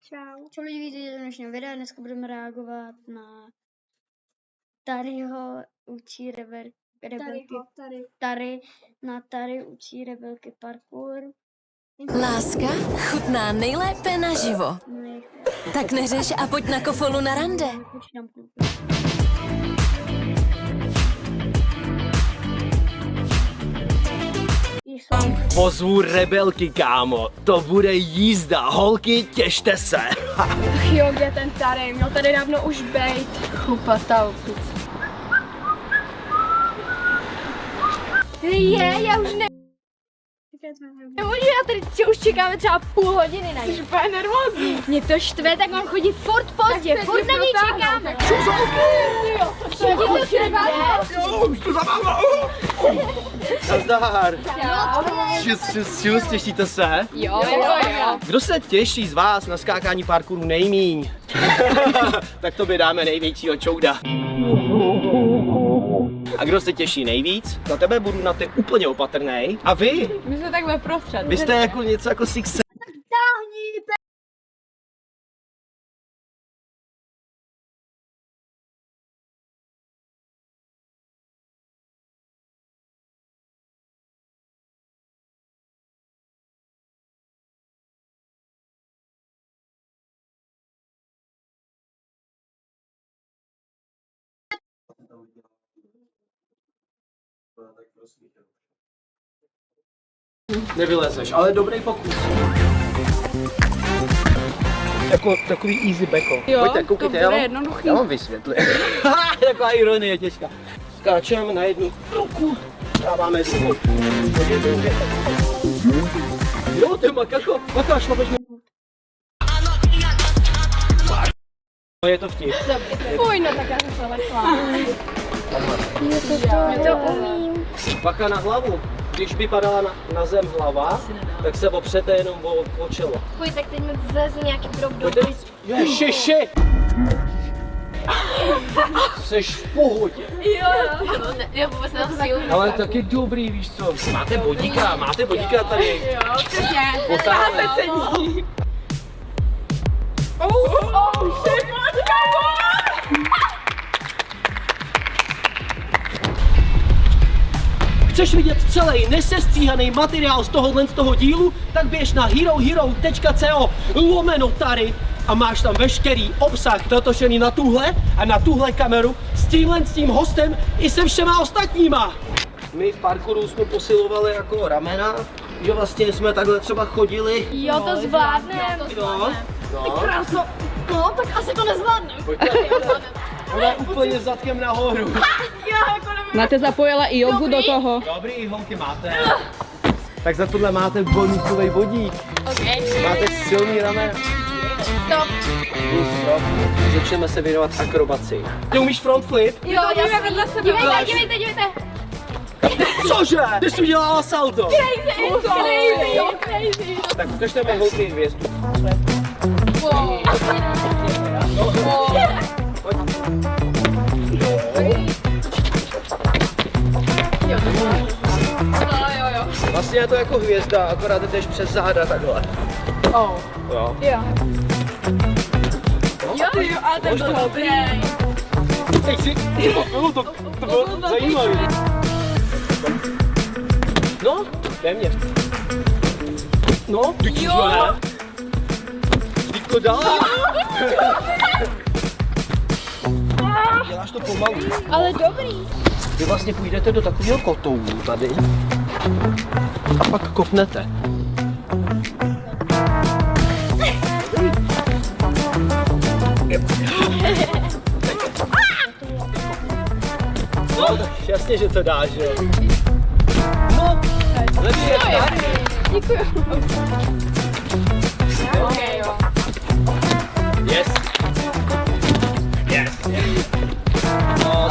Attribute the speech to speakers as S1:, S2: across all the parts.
S1: Čau. Čau lidi, vítejte v dnešním videu. Dneska budeme reagovat na Taryho učí rebelky. Tary učí rebelky parkour.
S2: Láska chutná nejlépe naživo. Tak neřeš a pojď na Kofolu na rande.
S3: Pozvu rebelky, kámo. To bude jízda. Holky, těšte se.
S4: Ach jo, kde ten Tary? Měl tady dávno už bejt. Chlupatá opice. Já už ne... Já tady už čekáme třeba půl hodiny na něj. Jsi úplně nervózní. Mě to štve, tak on chodí furt pozdě, furt na něj čekáme.
S3: Už to zabává. Nazdar. Čus, těšíte se?
S4: Jo.
S3: Kdo se těší z vás na skákání parkouru nejmíň? Tak to by dáme největšího čouda. A kdo se těší nejvíc? Na tebe budu na ty úplně opatrnej. A vy?
S4: My jsme takhle prostřed.
S3: Vy jste jako něco jako Six. Nevylezeš, ale dobrý pokus. Jako takový easy backo.
S4: Jo,
S3: pojďte, koukejte,
S4: to bude jednoduchý.
S3: Já vám vysvětlím. Taková ironie těžká. Skáčeme na jednu ruku, dáváme si. Jo, ty makako, makáš, šlapeš mi. No je to vtip.
S4: Fuj, no tak já jsem se lekla. To umím.
S3: Bacha na hlavu. Když by padala na zem hlava, tak se opřete jenom o čelo.
S4: Fuj, tak teď mi vezmu nějaký drobnou.
S3: Pojďte víc. Ježiši! Jseš v pohodě.
S4: Jo, vůbec nemám sílu.
S3: Ale taky dobrý, víš co? Máte bodíka tady.
S4: Jo, přesně.
S3: Potáhle. Chceš vidět celý nesestříhaný materiál z toho dílu? Tak běž na herohero.co/Tary a máš tam veškerý obsah natočený na tuhle kameru s tím hostem i se všema ostatníma. My v parkouru jsme posilovali jako ramena, že vlastně jsme takhle třeba chodili.
S4: Jo, to zvládneme.
S3: No.
S4: Ty kráso. No, tak asi to nezvládneme.
S3: Ona je úplně zadkem nahoru.
S5: Máte zapojila i jogu do toho.
S3: Dobrý, holky, máte. Tak za tohle máte bonusový bodík. Máte silný ramen.
S4: Stop.
S3: Začneme se věnovat akrobaci. Ty umíš front flip?
S4: Jo, já vedle sebe. Dívejte.
S3: Cože? Ty jsi udělala salto.
S4: Crazy.
S3: Tak ukažte mi holky hvězdu. Vlastně je to jako hvězda, akorát jdeš přes záda takhle. Jo.
S4: Ale to bylo dobrý.
S3: Teď si, to bylo zajímavý. No, téměř. No, jo. Teď to dál. Děláš to pomalu.
S4: Ale dobrý.
S3: Vy vlastně půjdete do takového kotoulu tady a pak kopnete. No, tak jasně, že to dáš, jo. No, lepší jak tady.
S4: Děkuju.
S3: Yes. No,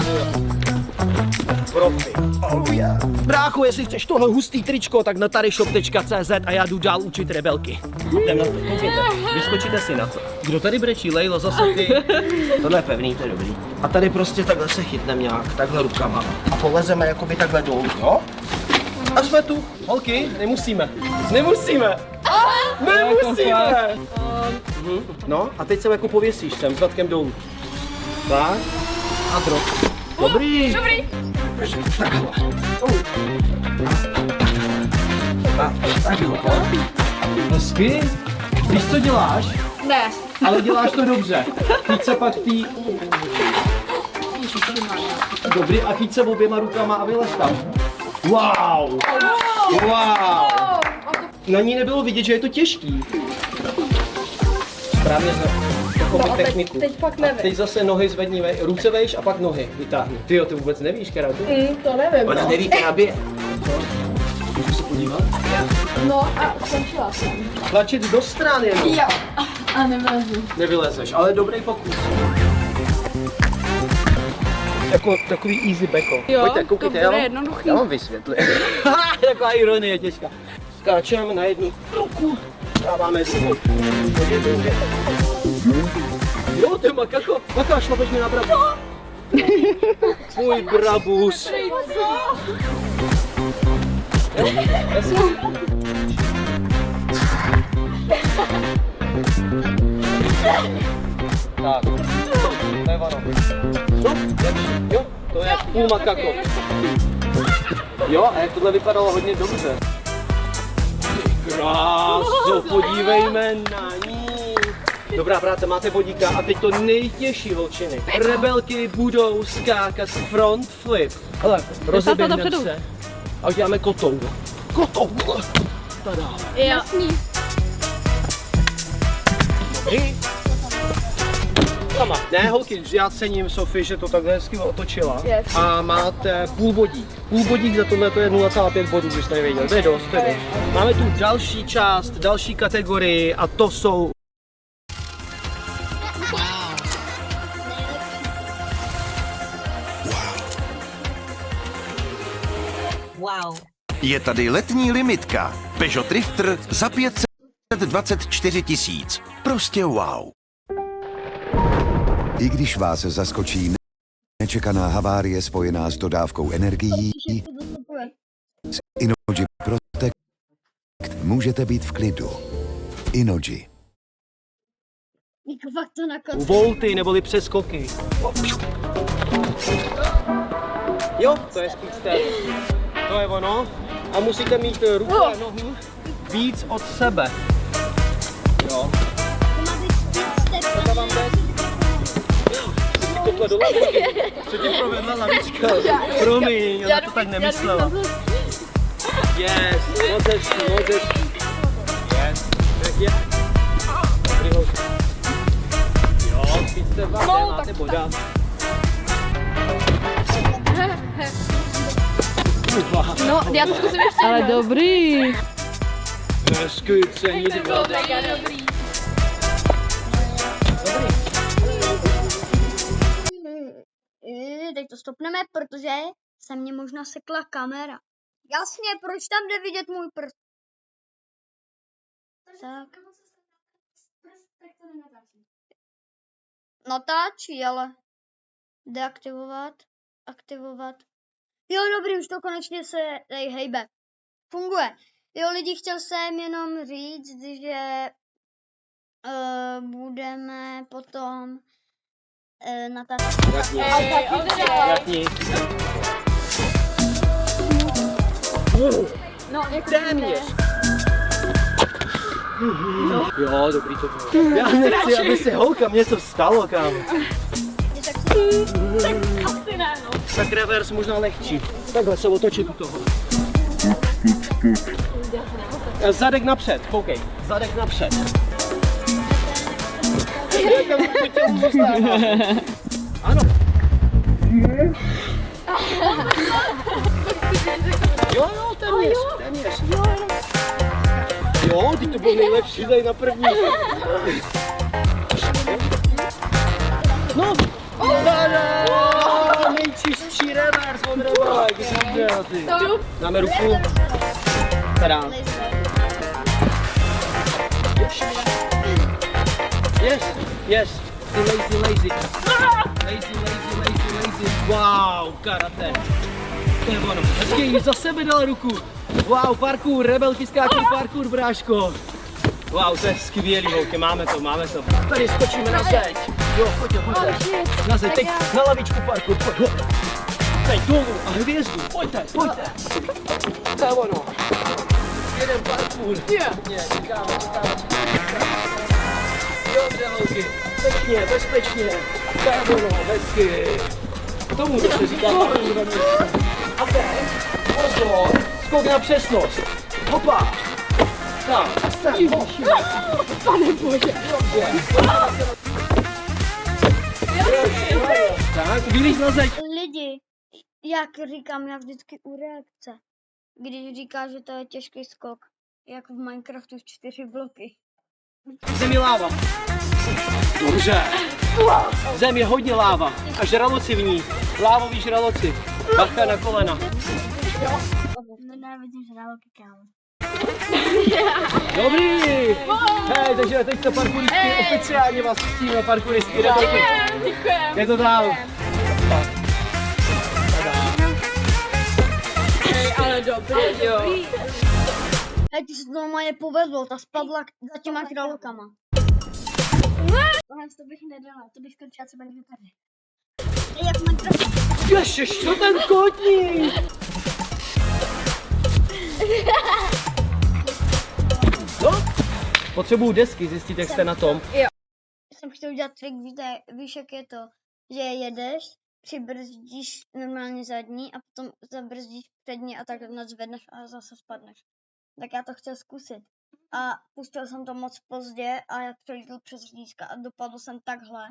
S3: profi. Oh yeah. Brácho, jestli chceš tohle hustý tričko, tak na taryshop.cz a já jdu dál učit rebelky. Jdem na to, koukejte, vyskočíte si na to. Kdo tady brečí, Lejlo, zase ty? Tohle je pevný, to je dobrý. A tady prostě takhle se chytneme nějak, takhle rukama. A polezeme jakoby takhle dolů, jo? A jsme tu. Holky, nemusíme. No a teď se jako pověsíš sem s zadkem dolů. Tak a drop. Dobrý. Takhle. Takhle. Hezky. Víš, co děláš?
S4: Ne.
S3: Ale děláš to dobře. Chyť se pak tý... Dobrý, a chyť se oběma rukama a vylez tam. Wow! Wow! Na ní nebylo vidět, že je to těžký. Správně takovou techniku.
S4: Teď fakt nevím.
S3: Teď zase nohy zvedni, ruce vejš a pak nohy vytáhni. Tyjo, ty vůbec nevíš, karatu?
S4: To nevím.
S3: Ona neví karabě. Můžu se podívat?
S4: No a skončila jsem.
S3: Tlačit do strany jenom.
S4: Jo. A nevylezu.
S3: Nevylezeš, ale dobrý pokus. Jako takový easy backo.
S5: Jo,
S3: Pojďte, koukejte,
S5: to bude jednoduchý.
S3: Já vám vysvětlím. Taková ironie těžká. Skáčeme na jednu ruku, dáváme druhou. Jo, ty makako, maká, šlapeš mi na brabu. Můj brabus. Tak, to je vano. No, jo, to je půl makako. Jo, a jak tohle vypadalo hodně dobře. Kráso, podívejme na ní. Dobrá práce, máte vodíka a teď to nejtěžší, holčiny. Rebelky budou skákat front flip. Hele, rozeběhneme se a uděláme kotou. Kotou! Tada.
S4: Jasný.
S3: Dobrý. Sama. Ne, holky, já cením Sofii, že to takhle hezky otočila.
S4: Yes.
S3: A máte půl bodík. Půl bodík za tohle to je 0,5 bodů, když jste nevěděli. To je dost, to je dost. Máme tu další část, další kategorii a to jsou...
S2: Wow.
S6: Je tady letní limitka. Peugeot Drifter za 524 000. Prostě wow.
S7: I když vás zaskočí nečekaná havárie spojená s dodávkou energií, s Innogy Protect můžete být v klidu. Innogy.
S1: Jako fakt to nakonec.
S3: Volty neboli přeskoky. Jo, to je speedster. To je ono. A musíte mít ruku a nohu víc od sebe. Jo.
S1: To má být speedstep.
S3: To vám jde. Kopla do lavičky. Co ti provedla lavička? Promiň, ona to tak nemyslela. Yes, moc hezký, moc hezký. Yes, tak je. Dobrý holky. Jo, speedster vám jde, máte boda.
S4: No, já to zkusím ještě.
S5: Ale dobrý.
S3: Hezký, cenit.
S4: Dobrý.
S1: Teď to stopneme, protože se mě možná sekla kamera. Jasně, proč tam jde vidět můj prst? Tak. Natáčí, ale deaktivovat, aktivovat. Jo, dobrý, už to konečně se tady hejbe. Funguje. Jo, lidi, chtěl jsem jenom říct, že budeme potom natáčet.
S3: Jakní?
S4: No, jak
S3: Téměř. Jo, dobrý to bylo. Já nechci, aby se holkam něco stalo, kámo. Tak reverse možná lehčí. Takhle se otočit u toho. Zadek napřed, koukej. Zadek napřed. Ano. Jo, téměř, téměř. Jo, ty to bylo nejlepší tady na první. No, tada! Nejčistší reverse od rebelek. Dáme ruku. Tada. Yes, yes. Lazy, lazy. Lazy, lazy, lazy, lazy. Wow, karate. To je ono. Hezky, za sebe dal ruku. Wow, parkour, rebelky skáčí parkour, bráško. Wow, to je skvělý, holky, máme to, máme to. Tady skočíme na zeď. Jo, pojďte. Na zeď, teď na lavičku parku, pojď. Teď dolů a hvězdu, pojďte. To je ono. Jeden parkour. Čekáme. Dobře, holky, bezpečně. To je ono, hezky. Tomu to se říká parkour. A teď, pozor, skok na přesnost. Hopa.
S5: Pane bože.
S3: Tak, vylíz na zeď.
S1: Lidi, jak říkám já vždycky u reakce, když říká, že to je těžký skok, jak v Minecraftu 4 bloky.
S3: Zem je láva. Dobře. Zem je hodně láva. A žraloci v ní. Lávový žraloci. Bacha na kolena.
S1: Nenávidím žraloky, kámo.
S3: Dobrý. Hej, takže teď to parkouristky oficiálně vás ctíme, parkouristky.
S5: Děkujem.
S3: Je to dál.
S5: Ale dobrý, jo.
S1: Hej, ty se to normálně povedlo, ta spadla za těma králokama. Tohle to bych nedala, to bych skončila třeba někde tady. Jak Minecraft.
S3: Ježiš, co ten kotník? No, potřebuju desky, zjistit, jak jste na tom.
S1: Jsem chtěl udělat trik, víš, jak je to, že jedeš, přibrzdíš normálně zadní a potom zabrzdíš přední a tak nadzvedneš a zase spadneš. Tak já to chtěl zkusit. A pustil jsem to moc pozdě a já přejdl přes řízka a dopadl jsem takhle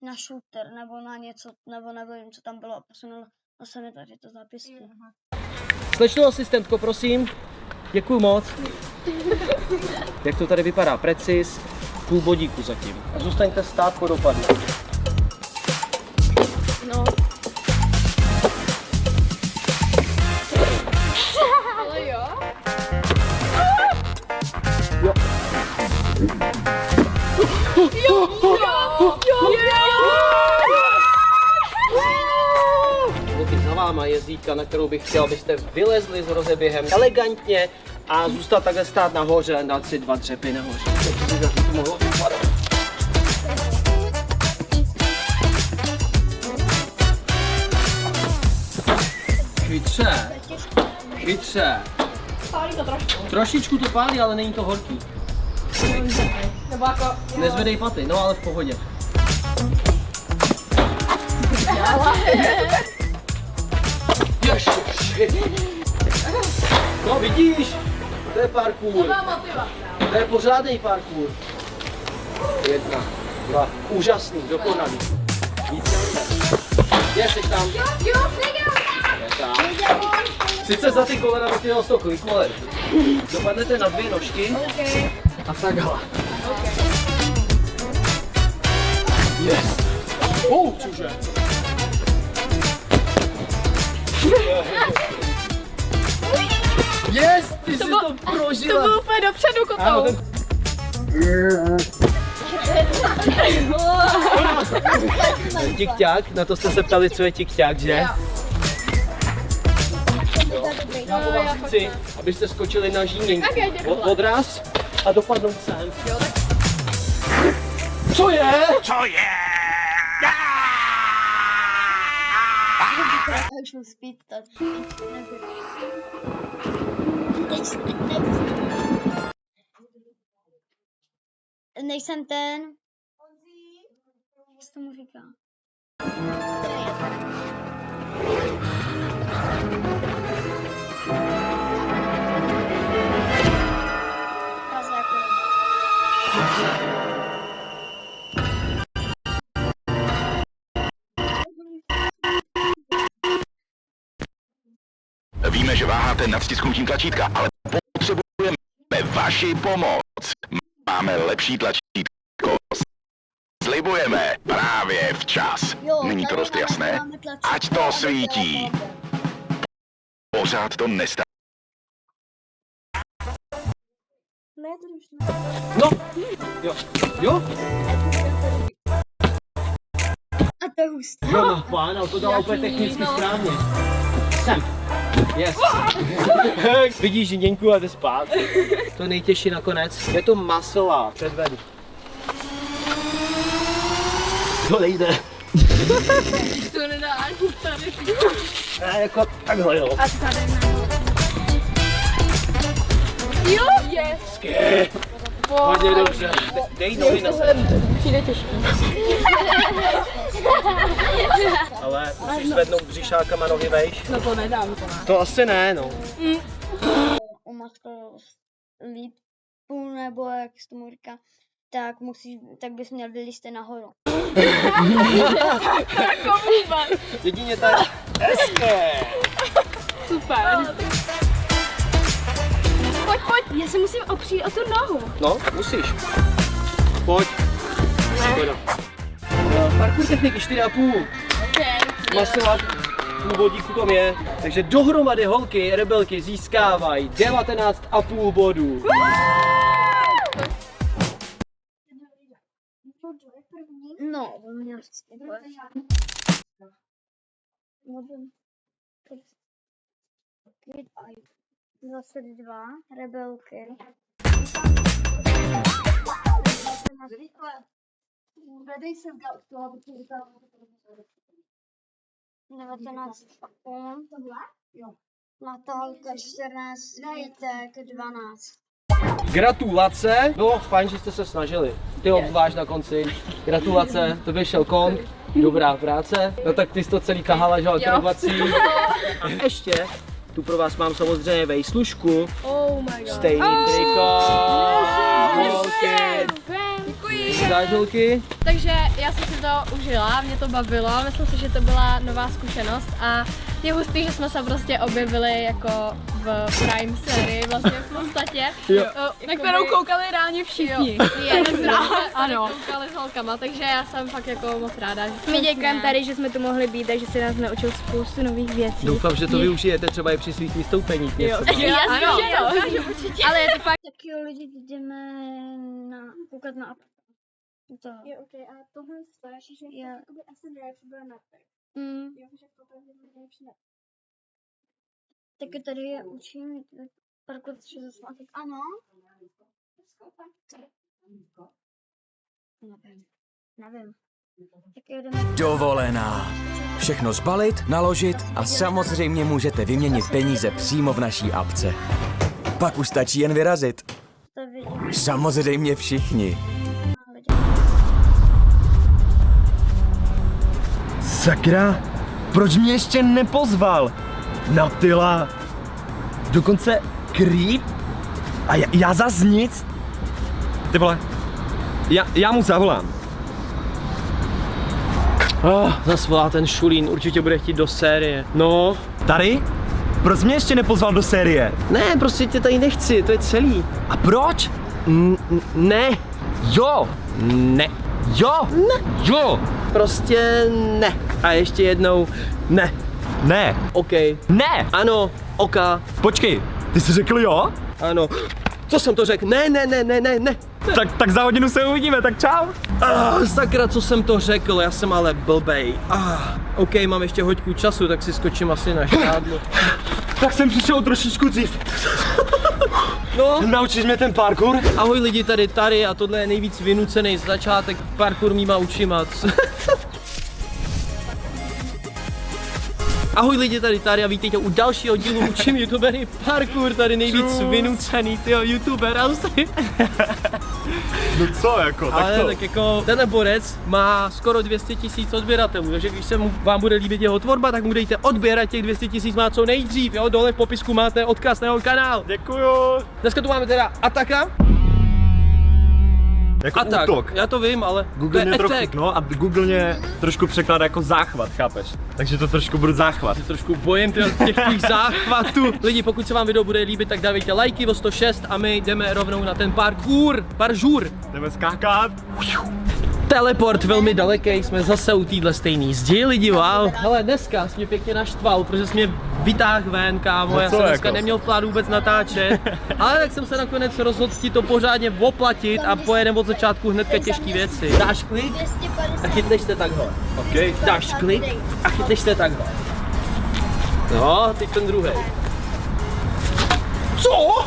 S1: na shooter nebo na něco, nebo nevím, co tam bylo a posunulo se mi tady to zápěstí.
S3: Slečno asistentko, prosím. Děkuju moc. Jak to tady vypadá? Precis, půl bodíku zatím. Zůstaňte stát po dopadu.
S5: No. Ale jo.
S3: Jo. Kluky, za váma je zítka, na kterou bych chtěl, abyste vylezli s rozeběhem elegantně a zůstal takhle stát nahoře a dát si 2 dřepy nahoře. Chytře.
S5: Pálí to trošku.
S3: Trošičku to pálí, ale není to horký.
S5: Nebo jako...
S3: Nezvedej paty, no ale v pohodě. No vidíš, to je parkour. To je pořádný parkour. 1, 2, úžasný, dokonalý. Víc jsi tam.
S4: Jo,
S3: Sice za ty kolena bych měl 100 kliků, dopadnete na 2 nožky a takhle. Yes. Cože? Yes, ty jsi to prožila.
S5: To bylo úplně dopředu, kotou.
S3: Ano, tik-ťák, na to jste se ptali, co je tik-ťák, že? Já po vás chci, abyste skočili na žíněnku. Odraz a dopadnout sem. Co je?
S6: Co je?
S1: Už mu spít tak. Nejsem ten. Jak se tomu říká?
S6: Víme, že váháte nad stisknutím tlačítka, ale potřebujeme vaši pomoc. Máme lepší tlačítko. Slibujeme právě včas. Není to dost jasné? Ať to svítí. Pořád to nestačí.
S3: No, jo.
S1: A to je hustý.
S3: Jo, no, pána, to dala úplně technicky správně. Sem. Yes. Vidíš Děňku a jde spát. To nejtěžší nakonec. Je to masová. Předvedu. To nejde.
S5: To nedá ani tady.
S3: Ne, jako takhle jo.
S4: A tady
S5: Jo, yes.
S3: Hodně dobře. Dej nohy na zem.
S5: Přijde těžký.
S3: Ale musíš zvednout břišákama nohy vejš.
S5: No to nedám, to ne.
S3: To asi ne, no.
S1: Umaskal lípu, nebo jak se tomu říká, tak bys měl vylízt nahoru.
S3: Jedině tak. Hezké.
S5: Super.
S4: Pojď, já se musím opřít o tu nohu.
S3: No, musíš. Pojď. Škoda. Parkour techniky 4,5. Masová půlbodíku tam je. Takže dohromady holky, rebelky získávají 19,5 bodů.
S1: No, on měl 22 rebelky. Vedej se v toho, protože tam 19 Natálka 14, Vítek 12.
S3: Gratulace. Bylo fajn, že jste se snažili. Ty obzvlášť na konci. Gratulace, to vyšel Kong. Dobrá práce. No tak ty jsi to celý tahala, že akrobací. Ještě tu pro vás mám samozřejmě vejslužku.
S5: Oh my god.
S3: Stejný triko. Holky.
S5: Děkuji.
S3: Zážilky.
S5: Takže já jsem si to užila, mě to bavilo, myslím si, že to byla nová zkušenost a je hustý, že jsme se prostě objevili jako v Prime sérii vlastně v podstatě.
S3: Jo.
S5: Na kterou koukali reálně všichni. Ano. Koukali s holkama, takže já jsem fakt jako moc ráda.
S4: My děkujeme tady, že jsme tu mohli být a že si nás naučil spoustu nových věcí.
S3: Doufám, že to využijete třeba i při svých vystoupeních.
S5: Ano, určitě.
S4: Ale je to fakt.
S1: Tak jo, lidi, jdeme koukat na apku. To.
S4: Jo, ok, a tohle stáš, že
S1: Jo.
S4: jakoby asi reakce byla na tak. Jo, že to tady je nejlepší.
S1: Taky tady je učím parkour 308. Tak ano. Nevím. Tak jdeme.
S8: Dovolená. Všechno zbalit, naložit a samozřejmě můžete vyměnit peníze přímo v naší apce. Pak už stačí jen vyrazit.
S1: To vidím.
S8: Samozřejmě všichni.
S9: Sakra, proč mě ještě nepozval? Natyla. Dokonce Creep? A já zas nic? Ty vole, já mu zavolám.
S3: Zas volá ten Šulín, určitě bude chtít do série. No.
S9: Tady? Proč mě ještě nepozval do série?
S3: Ne, prostě tě tady nechci, to je celý.
S9: A proč?
S3: Ne.
S9: Jo.
S3: Ne.
S9: Jo.
S3: Ne.
S9: Jo.
S3: Prostě ne. A ještě jednou ne.
S9: Ne.
S3: OK.
S9: Ne.
S3: Ano. Oka.
S9: Počkej, ty jsi řekl jo?
S3: Ano. Co jsem to řekl? Ne.
S9: Tak za hodinu se uvidíme, tak čau.
S3: Sakra, co jsem to řekl, já jsem ale blbej. OK, mám ještě hoďku času, tak si skočím asi na škádlu.
S9: Tak jsem přišel trošičku dřív.
S3: No.
S9: Naučíš mě ten parkour?
S3: Ahoj lidi, tady a tohle je nejvíc vynucený začátek parkour mýma ušima. Ahoj lidi, tady a vítejte u dalšího dílu Učím youtubery parkour, tady nejvíc vynucený youtuber.
S9: No co jako,
S3: Ale tak jako tenhle borec má skoro 200 000 odběratelů, takže když se vám bude líbit jeho tvorba, tak mu dejte odběrat, těch 200 000 má co nejdřív, jo, dole v popisku máte odkaz na jeho kanál.
S9: Děkuju.
S3: Dneska tu máme teda Ataka.
S9: Jako
S3: Atak,
S9: útok.
S3: já to vím, ale
S9: Google
S3: to
S9: mě
S3: je
S9: trochu,
S3: attack.
S9: no a Google mě trošku překládá jako záchvat, chápeš? Takže to trošku budu záchvat.
S3: Se trošku bojím těch tvých záchvatů. Lidi, pokud se vám video bude líbit, tak dávejte lajky o 106 a my jdeme rovnou na ten parkour.
S9: Jdeme skákat.
S3: Teleport velmi daleký, jsme zase u téhle stejný zdi, lidi, wow. Hele, dneska jsi mě pěkně naštval, protože jsi mě vytáhl ven, kámo, já jsem dneska neměl v plánu vůbec natáčet, ale tak jsem se nakonec rozhodl ti to pořádně oplatit a pojedeme od začátku hnedka těžké věci. Dáš klik
S1: 250.
S3: a chytneš se takhle.
S9: Okay.
S3: Dáš klik a chytneš se takhle. No, teď ten druhý. Co?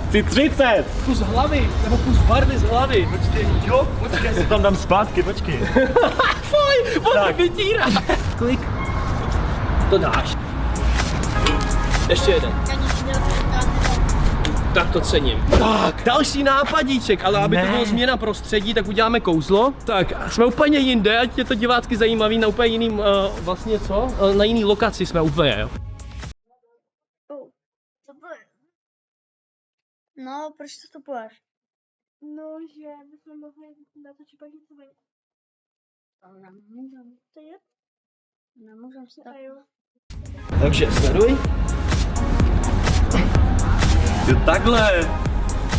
S9: Chci 30!
S3: Kus hlavy, nebo kus barvy z hlavy.
S9: Počkej, jo, počkej, já si tam dám zpátky, počkej.
S3: Fuj, on
S9: Tak.
S3: to vytírá. Klik. To dáš. Ještě jeden. Tak to cením. Tak, další nápadíček, ale aby to bylo změna prostředí, tak uděláme kouzlo. Tak, jsme úplně jinde, ať je to divácky zajímavý, na úplně jiným, vlastně co? Na jiný lokaci jsme úplně, jo.
S1: Co to je? No, proč to stopuješ?
S5: No, že bychom mohli natočit pak něco venku.
S1: Ale nemůžem. To je? Nemůžem si tak.
S3: Takže sleduj.
S9: Jo, takhle.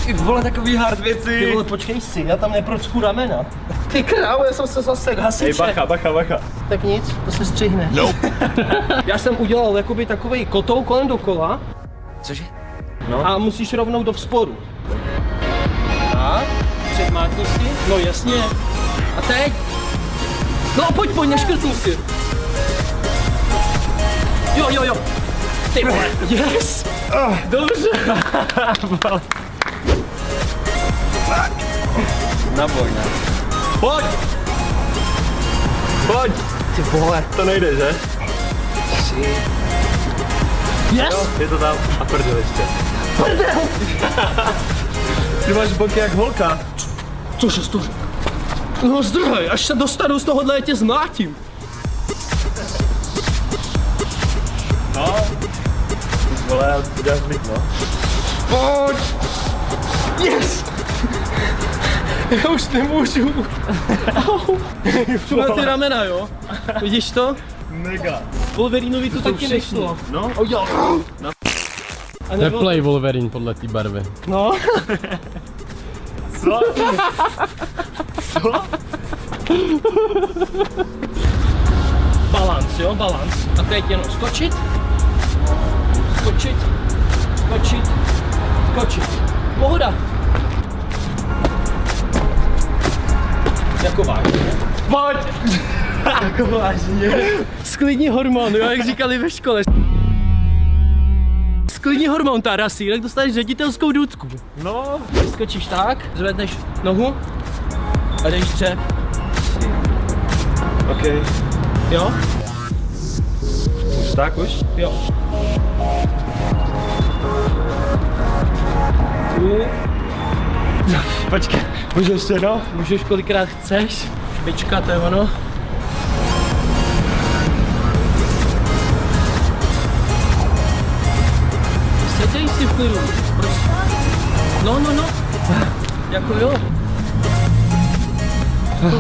S9: Ty vole, takový hard věci.
S3: Ty vole, počkej si, já tam neprocku ramena. Ty krávo, já jsem se zase hasiče.
S9: Hej, bacha.
S3: Tak nic, to se střihne. No. Já jsem udělal jakoby takovej kotou kolem dokola.
S8: Cože?
S3: No. A musíš rovnou do vzporu. Tak, předmátni si. No jasně. A teď? No pojď, neškrtni si. Jo. Ty vole, yes! Dobře.
S9: Na boj, ne?
S3: Pojď! Ty vole.
S9: To nejde, že?
S3: Yes!
S9: Je to tam. A prdel ještě.
S3: Prdel!
S9: Ty máš boky jak holka.
S3: Cože jsi to řekl? No zdrhej, až se dostanu z tohohle, já tě zmlátím.
S9: No. Vole, uděláš líp, no.
S3: Pojď! Yes! Já už nemůžu. Au. Tohle ty ramena, jo? Vidíš to?
S9: Mega.
S3: Wolverinovi to taky nešlo.
S9: No.
S3: Oh, jo.
S9: No.
S3: A nebylo...
S10: Neplay Wolverine podle té barvy.
S3: No.
S9: Co? Co?
S3: Balans, jo, balans. A teď jenom skočit. Skočit. Pohoda. Jako vážně.
S9: Pojď! Jako vážně.
S3: Sklidni hormon, jo, jak říkali ve škole. Sklidni hormon, Tarasi, tak dostaneš ředitelskou důtku.
S9: No.
S3: Skočíš tak, zvedneš nohu a jdeš dřep.
S9: OK.
S3: Jo?
S9: Už tak, už?
S3: Jo.
S9: Počkej, můžeš ještě, no?
S3: Můžeš kolikrát chceš. Špička, to je ono. Sedej si v klidu, prosím. No. Jako jo.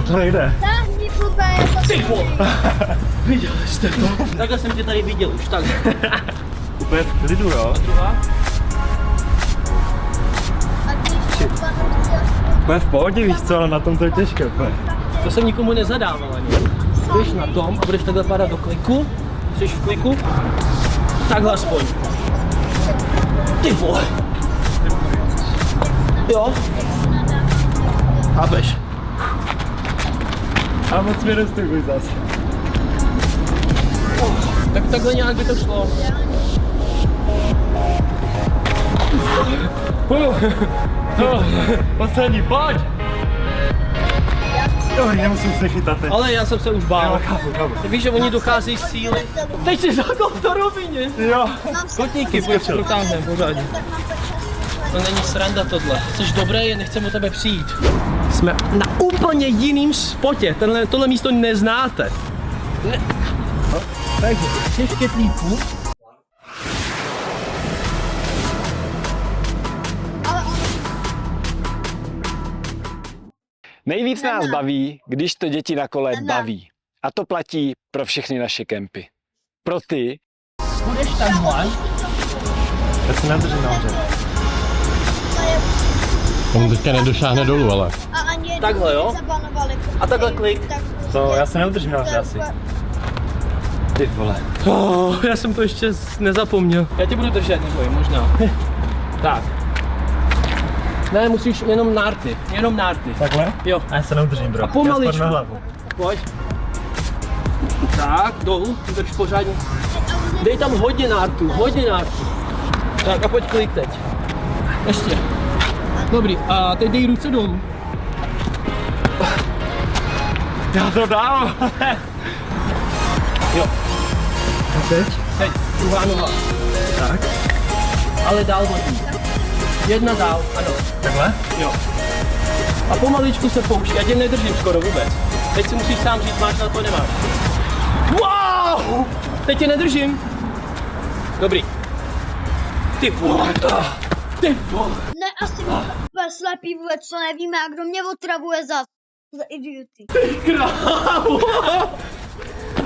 S9: To nejde.
S1: Táhni blbé,
S3: Ty vole. Viděli jste to? Takhle jsem tě tady viděl už, takhle.
S9: Úplně v klidu, jo?
S3: Druhá.
S9: Úplně v pohodě, víš co, ale na tom to je těžké, úplně.
S3: To jsem nikomu nezadával ani. Jdeš na tom a budeš takhle padat do kliku. Jsi v kliku. Takhle aspoň. Ty vole. Jo. Chápeš?
S9: A moc mi nestupuj zase.
S3: Tak takhle nějak by to šlo.
S9: Poslední, pojď! Dobrý, nemusím se chytat teď.
S3: Ale já jsem se už bál.
S9: Jo, chápu.
S3: Ty víš, že oni docházejí z síly. Teď jsi zákon v rovině.
S9: Jo.
S3: Kotníky, pojď, protáhneme pořádně. To není sranda tohle. Jsi dobrý, nechceme o tebe přijít. Jsme na úplně jiným spotě. Tohle místo neznáte. Ne. Takže, jsi v ketlíku.
S8: Nejvíc nás baví, když to děti na kole baví. A to platí pro všechny naše kempy. Pro ty,
S3: Budeš takhle.
S9: Já se nedržím nahoře.
S10: On teďka nedošáhne dolů, ale.
S3: Takhle, jo? A takhle klik.
S9: To já se neudržím nahoře asi. Ty vole.
S3: Oh, já jsem to ještě nezapomněl. Já tě budu držet, neboj, možná. Tak. Ne, musíš jenom nárty. Jenom nárty.
S9: Takhle?
S3: Jo.
S9: A já se neudržím, bro.
S3: A pomaličku.
S9: Já spadnu na hlavu.
S3: Pojď. Tak, dolů, drž pořádně. Dej tam hodně nártů, hodně nártů. Tak a pojď klik teď. Ještě. Dobrý, a teď dej ruce dolů.
S9: Já to dám.
S3: Jo. A teď? Teď, druhá noha.
S9: Tak.
S3: Ale dál hodně. Jedna dál, ano.
S9: Takhle?
S3: Jo. A pomaličku se pouští, já tě nedržím skoro vůbec. Teď si musíš sám říct, máš na to, nemáš. Wow! Teď tě nedržím. Dobrý. Ty vole. Ty vole.
S1: Ne, asi úplně slepý vůbec, co nevíme, a kdo mě otravuje za idioty.
S3: Ty krávo.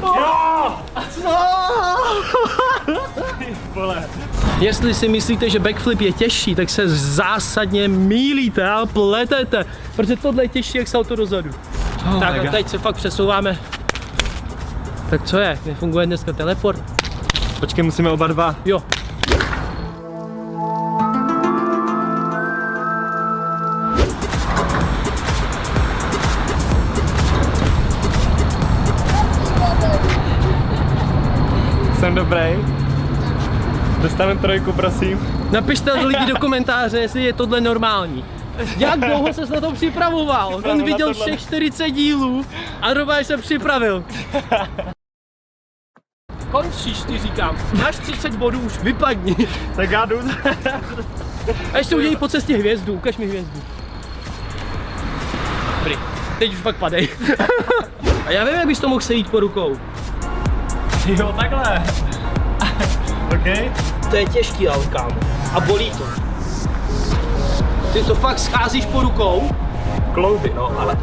S9: Jo!
S3: Co?
S9: Ty vole.
S3: Jestli si myslíte, že backflip je těžší, tak se zásadně mýlíte a pletete, protože tohle je těžší jak salto dozadu. Tak a teď se fakt přesouváme. Tak co je? Nefunguje dneska teleport?
S9: Počkej, musíme oba dva.
S3: Jo.
S9: Jsem dobrý. Dostaneme 3, prosím.
S3: Napište lidi do komentáře, jestli je tohle normální. Jak dlouho ses na to připravoval? On viděl všech 40 dílů a normálně se připravil. Končíš, ty říkám. Máš 30 bodů, už vypadni.
S9: Tak já jdu.
S3: A ještě udělej po cestě hvězdu, ukaž mi hvězdu. Dobrý, teď už fakt padej. A já vím, jak bys to mohl sejít po rukou.
S9: Jo, takhle. OK.
S3: To je těžký, ale kámo. A bolí to. Ty to fakt scházíš po rukou.
S9: Klouby, no, ale...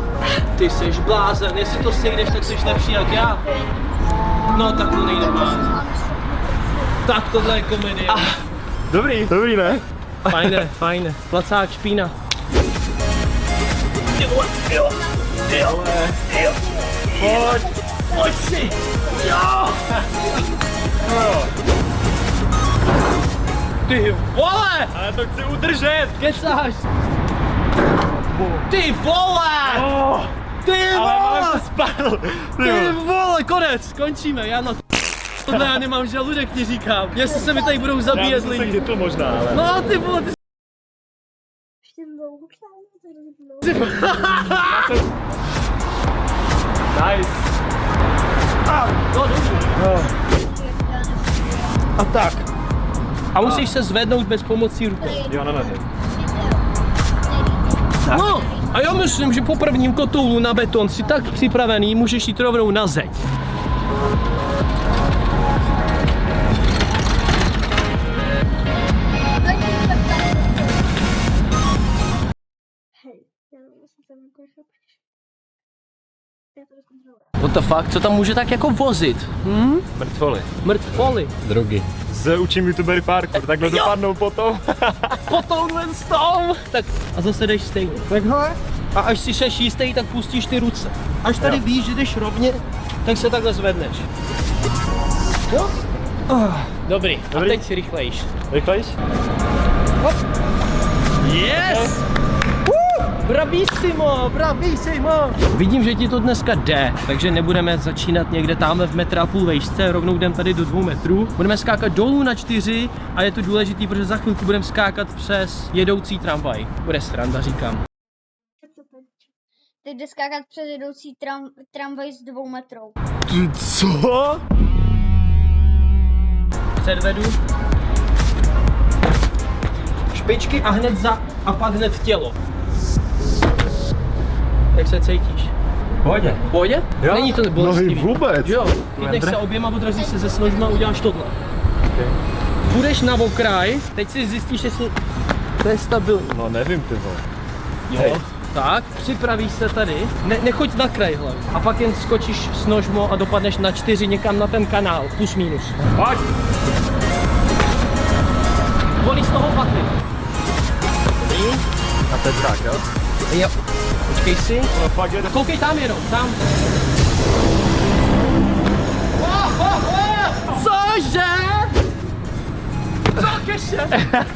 S3: Ty jsi blázen, jestli to sejdeš, tak jsi lepší jak já. No tak to nejde má. Tak tohle je komedie.
S9: Dobrý, ne?
S3: Fajne. Placák, špína. Ty vole, jo. Pojď si. Jo. Ty vole!
S9: Ale to chci udržet.
S3: Kecáš. Ty vole! Ty
S9: Ale
S3: vole!
S9: mám to spadl.
S3: Ty vole, konec, končíme, já na tohle já nemám žaludek, ti říkám. Jestli se mi tady budou zabíjet lidi.
S9: Já to možná, ale...
S3: No ty vole, ty
S9: Nice.
S3: no dobře. A tak. A musíš se zvednout bez pomocí ruky.
S9: Jo, na nohy.
S3: No, a já myslím, že po prvním kotoulu na beton si tak připravený, můžeš jít rovnou na zeď. What the fuck, co tam může tak jako vozit?
S9: Mrtvoly.
S3: Mrtvoly.
S10: Drogy.
S9: Učím youtubery parkour, takhle dopadnou potom.
S3: Po tomhle tom. Tak a zase jdeš stejně. Takhle. A až si seš jistý, tak pustíš ty ruce. Až tady víš, že jdeš rovně, tak se takhle zvedneš. Jo? Dobrý. A teď si rychlejš.
S9: Rychlejš?
S3: Hop. Yes! Bravissimo! Vidím, že ti to dneska jde, takže nebudeme začínat někde tamhle v 1,5 m vejšce, rovnou jdem tady do 2 metrů. Budeme skákat dolů na 4 a je to důležitý, protože za chvilku budeme skákat přes jedoucí tramvaj. Bude sranda, říkám.
S1: Teď jde skákat přes jedoucí tramvaj s 2 metrou.
S9: Co?
S3: Předvedu. Špičky a hned a pak hned tělo. Jak se cítíš?
S9: Pohodě.
S3: Pohodě?
S9: Jo.
S3: Není to bolestivý.
S9: No vůbec.
S3: Jo. Chytneš se oběma, odrazíš se ze složma a uděláš tohle. Okay. Půjdeš na okraj, teď si zjistíš, jestli to je stabilní.
S9: No nevím, ty vole.
S3: Jo. Tak, připravíš se tady, nechoď na kraj hlavně. A pak jen skočíš s nožmo a dopadneš na 4 někam na ten kanál, plus minus.
S9: Pojď.
S3: Volí z toho paty.
S9: A teď tak, jo?
S3: Jo. Počkej si.
S9: No fakt je to...
S3: Koukej tam jenom, tam. Cože? Co keše?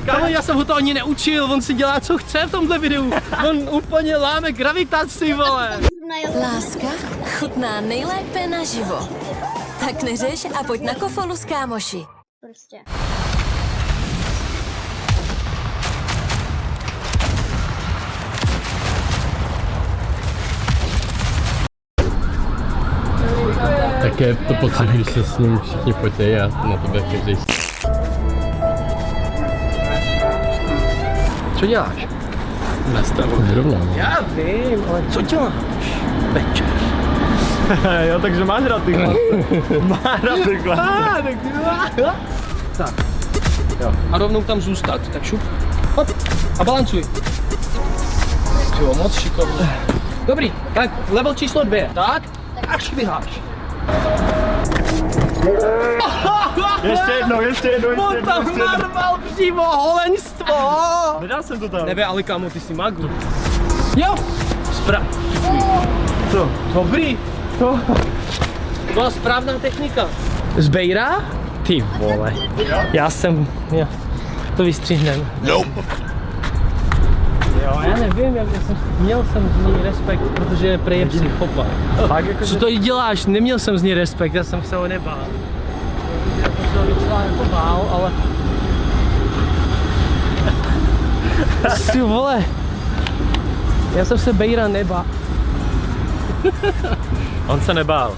S3: Kámo, já jsem ho to ani neučil, on si dělá co chce v tomhle videu. On úplně láme gravitaci, vole.
S2: Láska chutná nejlépe naživo. Tak neřeš a pojď na Kofolu s kámoši.
S1: Prostě.
S10: Tak je to pocit, když se s ním všichni fotějí a na tebe každý.
S3: Co děláš?
S10: Vyrovnám.
S3: Já vím, ale co děláš? Večer.
S9: Jo, takže máš rád ty chlapce. Máš rád ty chlapce.
S3: Tak. Jo. A rovnou tam zůstat, tak šup. Hop. A balancuj. Jo, moc šikovný. Dobrý, tak level číslo 2. Tak, a šviháš.
S9: Ještě jednou.
S3: On tam narval přímo holenstvo.
S9: Nedal jsem to tam.
S3: Nebe, ale kámo, ty jsi magu. Jo. Co? Dobrý. To byla správná technika. Zbejra? Ty vole. Já jsem... To vystřihnem.
S6: Nope.
S3: Jo, já nevím, měl jsem z ní respekt, protože prej je psychopat. Co to děláš? Neměl jsem z ní respekt, já jsem se ho nebál. Já jsem se ho docela jako bál, ale... Ty vole. Já jsem se Bejra nebál.
S9: On se nebál.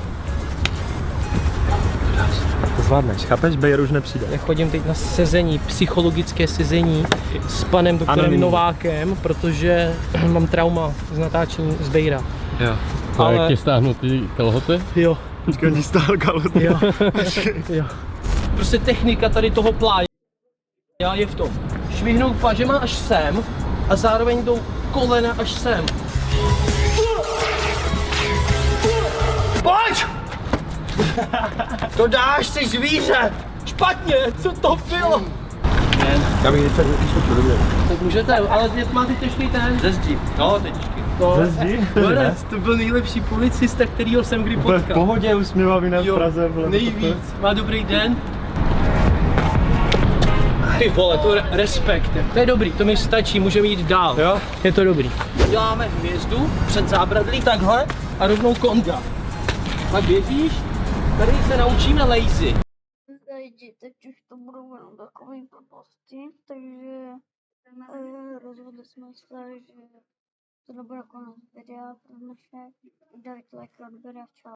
S9: To zvládneš, chápeš? Bejr už nepřijde.
S3: Já chodím teď na sezení, psychologické sezení s panem doktorem
S9: Anonymní.
S3: Novákem, protože mám trauma z natáčení z Bejra.
S9: Jo.
S10: A
S3: Ale-
S10: jak ti stáhnu ty kalhoty?
S3: Jo,
S9: Počkej, ti stál kalhoty.
S3: jo, jo. Prostě technika tady toho pláje je v tom. Švihnout pažema až sem a zároveň jdou kolena až sem. Pojď! To dáš, jsi zvíře! Špatně, co to bylo?
S9: Já bych něco dobrý.
S3: Tak můžete, ale máte těžký ten. Ze zdi. No, to je těžký.
S9: Ze zdi?
S3: Borec, to byl nejlepší policista, kterýho jsem kdy
S9: Úplně v
S3: potkal.
S9: pohodě, usměvavý na Praze.
S3: Nejvíc. Má dobrý den. Ty vole, to respekt. To je dobrý, to mi stačí, můžeme jít dál.
S9: Jo?
S3: Je to dobrý. Děláme hvězdu před zábradlí takhle a rovnou konga. Pak běžíš, tady se naučíme lazy.
S1: Lidi, teď už to budou jenom takový blbosti, takže rozhodli jsme se, že to bude konec videa pro dnešek. Dejte like, odběr a čau.